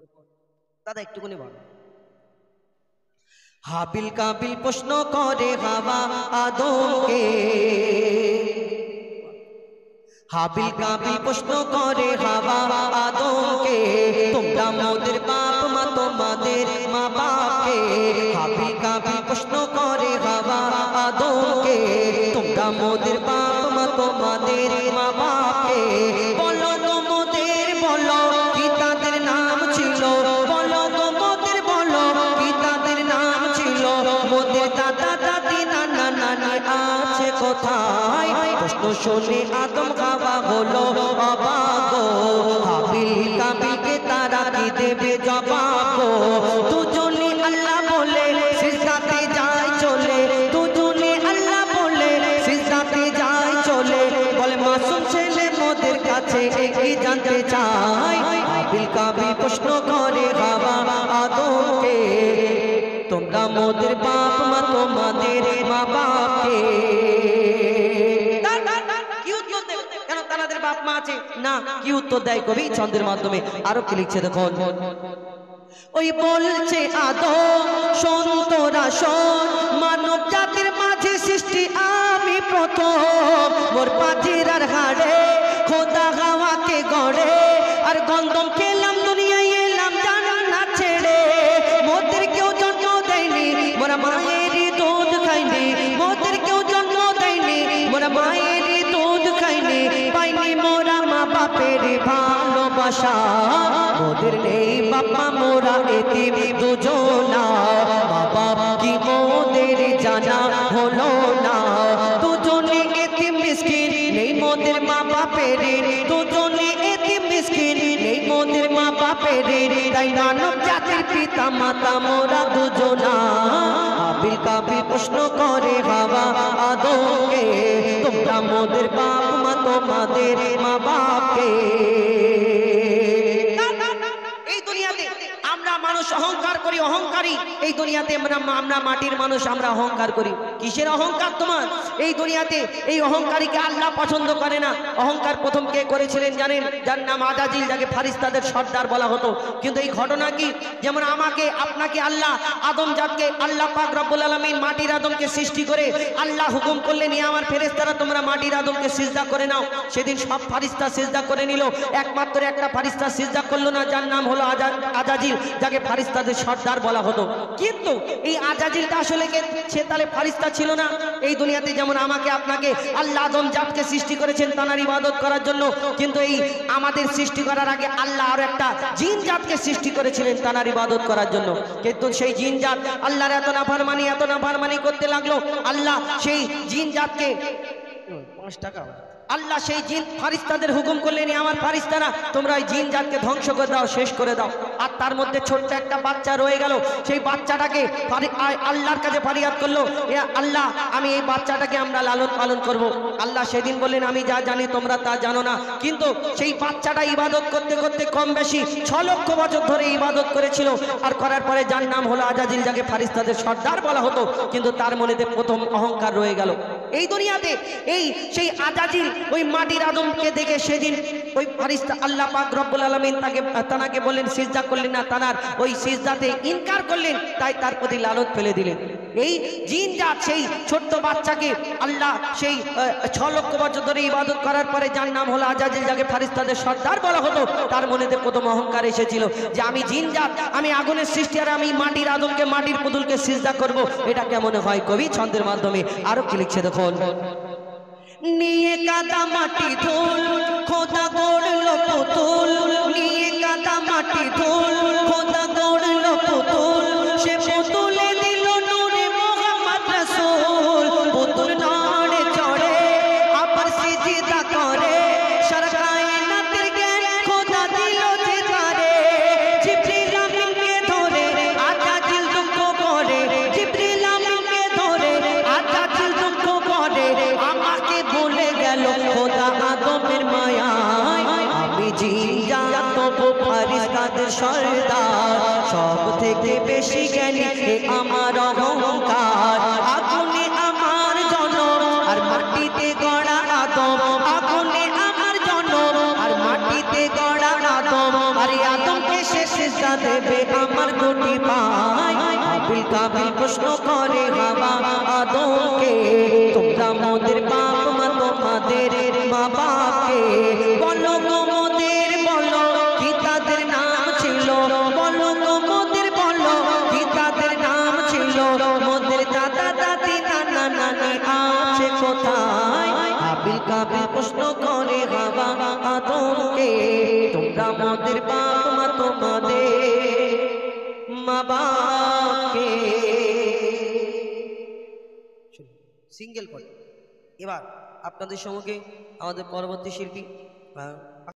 দাদা একটুখানি বল। হাবিল কাবিল প্রশ্ন করে হাওয়া আদমকে, হাবিল কাবিল প্রশ্ন করে হাওয়া আদমকে, তোমরা মোদের বাপ মা তোমাদের মা বাপকে। হাবিল কাবিল প্রশ্ন করে হাওয়া আদমকে, তোমরা মোদের বাপ মা তোমাদের মা বাপকে। বলো তো মোদের বলো কি তাদের নাম ছিল, বলো তো মোদের বলো কি তাদের নাম ছিল। মোদের দাদা দাদি নানা নানি আছে কোথায়, প্রশ্ন শুনে আদম হাওয়া হলো অবাক। হাবিল কাবিলকে তারা কি দেবে জবাব। দুজনে আল্লাহ বলে সিজদাতে যায় চলে, দুজনে আল্লাহ বলে সিজদাতে যায় চলে। বলে মাসুম ছেলে মোদের কাছে কি জানতে চায়। হাবিল কাবিল প্রশ্ন করে হাওয়া আদমকে, তোমরা মোদের বাপ মা তোমাদের মা বাপকে। কেন তাদের বাপ মা আছে না, কি উত্তর দেয় কবি ছন্দের মাধ্যমে আরো কি লিখছে দেখুন। ওই বলছে আদম শোন তোরা শোন, মানব জাতির মাঝে সৃষ্টি আমি প্রথম। মোর পাথির আর হাড়ে খোদা হাওয়াকে গড়ে, আর গন্ধম খেলাম দুনিয়ায় এলাম জান্নাত ছেড়ে। মোদের কেউ জন্ম দেয়নি মোরা মায়েরই দুধ খাইনি, মোদের কেউ জন্ম দেয়নি মোরা মায়েরই দুধ খাইনি। পাইনি মোরা মা বাপের ভালোবাসা, মোদের নেই বাবা মোরা এতিম দুজনা। মা বাপ কি মোদের জানা হলো না, দুজনে এতিম মিসকিন নেই মোদের মা বাপের। দুজনে এতিম মিসকিন নেই মোদের মা বাপের, তাই মানব জাতির পিতা মাতা মোরা দুজনা। হাবিল কাবিল প্রশ্ন করে হাওয়া আদমকে, তোমরা মোদের বাপ মা তোমাদের মা বাপকে। এই দুনিয়াতে আমরা মানুষ অহংকার করি, অহংকারী। এই দুনিয়াতে আমরা মাটির মানুষ, আমরা অহংকার করি। কিসের অহংকার তোমার? এই দুনিয়াতে এই অহংকারীকে আল্লাহ পছন্দ করে না। অহংকার প্রথম কে করেছিলেন জানেন? যার নাম আজাজিল, যাকে ফারিস্তাদের সর্দার বলা হতো। কিন্তু এই ঘটনা কি, যেমন আমাকে আপনাকে আল্লাহ আদম জাতকে আল্লাহ পাক রব্বুল আলামিন মাটির আদমকে সৃষ্টি করে আল্লাহ হুকুম করলেন ইয়া আমার ফেরেশতারা তোমরা মাটির আদমকে সিজদা করে নাও। সেদিন সব ফারিস্তা সিজদা করে নিল, একমাত্র একটা ফারিস্তা সিজদা করলো না, যার নাম হলো আজাজিল, যাকে ফারিস্তাদের সর্দার বলা হতো। কিন্তু এই আজাজিলটা আসলে কে? সে তাহলে ফারিস্তা ছিল না। এই দুনিয়াতে যেমন আমাকে আপনাকে আল্লাহ আদম জাতকে সৃষ্টি করেছেন তানার ইবাদত করার জন্য, কিন্তু এই আমাদের সৃষ্টি করার আগে আল্লাহ আরো একটা জিন জাতকে সৃষ্টি করেছিলেন তানার ইবাদত করার জন্য। কিন্তু সেই জিন জাত আল্লাহর এত নাফরমানি করতে লাগলো। আল্লাহ সেই জিন জাতকে 5 টাকা আল্লাহ সেই জিন ফারিস্তাদের হুকুম করলেন আমার ফারিস্তারা তোমরা এই জিন জাতকে ধ্বংস করে দাও, শেষ করে দাও। আর তার মধ্যে ছোট্ট একটা বাচ্চা রয়ে গেল। সেই বাচ্চাটাকে আল্লাহর কাছে ফরিয়াদ করলো, এ আল্লাহ আমি এই বাচ্চাটাকে আমরা লালন পালন করব। আল্লাহ সেদিন বললেন আমি যা জানি তোমরা তা জানো না। কিন্তু সেই বাচ্চাটা ইবাদত করতে করতে কম বেশি 6 লক্ষ বছর ধরে ইবাদত করেছিল। আর করার পরে যার নাম হলো আজাজিল, যাকে ফারিস্তাদের সর্দার বলা হতো। কিন্তু তার মনেতে প্রথম অহংকার রয়ে গেল। এই দুনিয়াতে এই সেই আজাজিল ওই মাটির আদমকে দেখে সেদিন ওই ফারিস্তা আল্লাহ পাক রব্বুল আলামিন তাকে বললেন সিজদা করলেন না, তানার ওই সিজদাতে ইনকার করলেন, তাই তার প্রতি লানত ফেলে দিলেন। এই জিন জাত সেই ছোট্ট বাচ্চাকে আল্লাহ সেই 6 লক্ষ বছর ধরে ইবাদত করার পরে যার নাম হলো আজাজিল, যাকে ফারিস্তাদের সর্দার বলা হতো, তার মনেতে প্রথম অহংকার এসেছিল যে আমি জিন জাত, আমি আগুনের সৃষ্টি, আর আমি মাটির আদমকে মাটির পুতুলকে সিজদা করব। এটা কেমন হয়? কবি ছন্দের মাধ্যমে আরো কি লিখছে দেখুন। নিয়ে কাদা মাটি ধুল খোদা গড়লো পুতুল, নিয়ে কাদা মাটি ধুল খোদা গড়লো পুতুল, সে পুতুলে দিল নূরে মুহাম্মদ রাসূল। পুতুল নড়ে চড়ে আবার সিজদা করে, সারা কায়নাতের জ্ঞান খোদা দিল যে তারে। জিবরিল আমিনকে ধরে আজাজিল দুঃখ করে, জিবরিল আমিনকে ধরে আজাজিল দুঃখ করে। আমাকে ভুলে গেল খোদা আদমের মায়ায়, আমি জিন জাত তবু ফারিস্তাদের সর্দার। সব থেকে বেশি জ্ঞানী আমার অহংকার, আগুনে আমার জনম আর মাটিতে গড়া আদম, আগুনে আমার জনম আর মাটিতে গড়া আদম। আর আদমকে সে সিজদা দেবে আমার দুটি পায় হাবিল কাবিল প্রশ্ন করে হাওয়া আদমকে তোমরা মোদের বাপ মা তোমাদের মা বাপকে বলো গো মোদের বলো কি তাদের নাম ছিল বলো গো মোদের বলো কি তাদের নাম ছিল মোদের দাদা দাদি নানা নানি আছে কোথায় হাবিল কাবিল প্রশ্ন করে হাওয়া আদমকে তোমরা মোদের বাপ মা তোমাদের মা বাপকে সিঙ্গেল করে। এবার আপনাদের সম্মুখে আমাদের পরবর্তী শিল্পী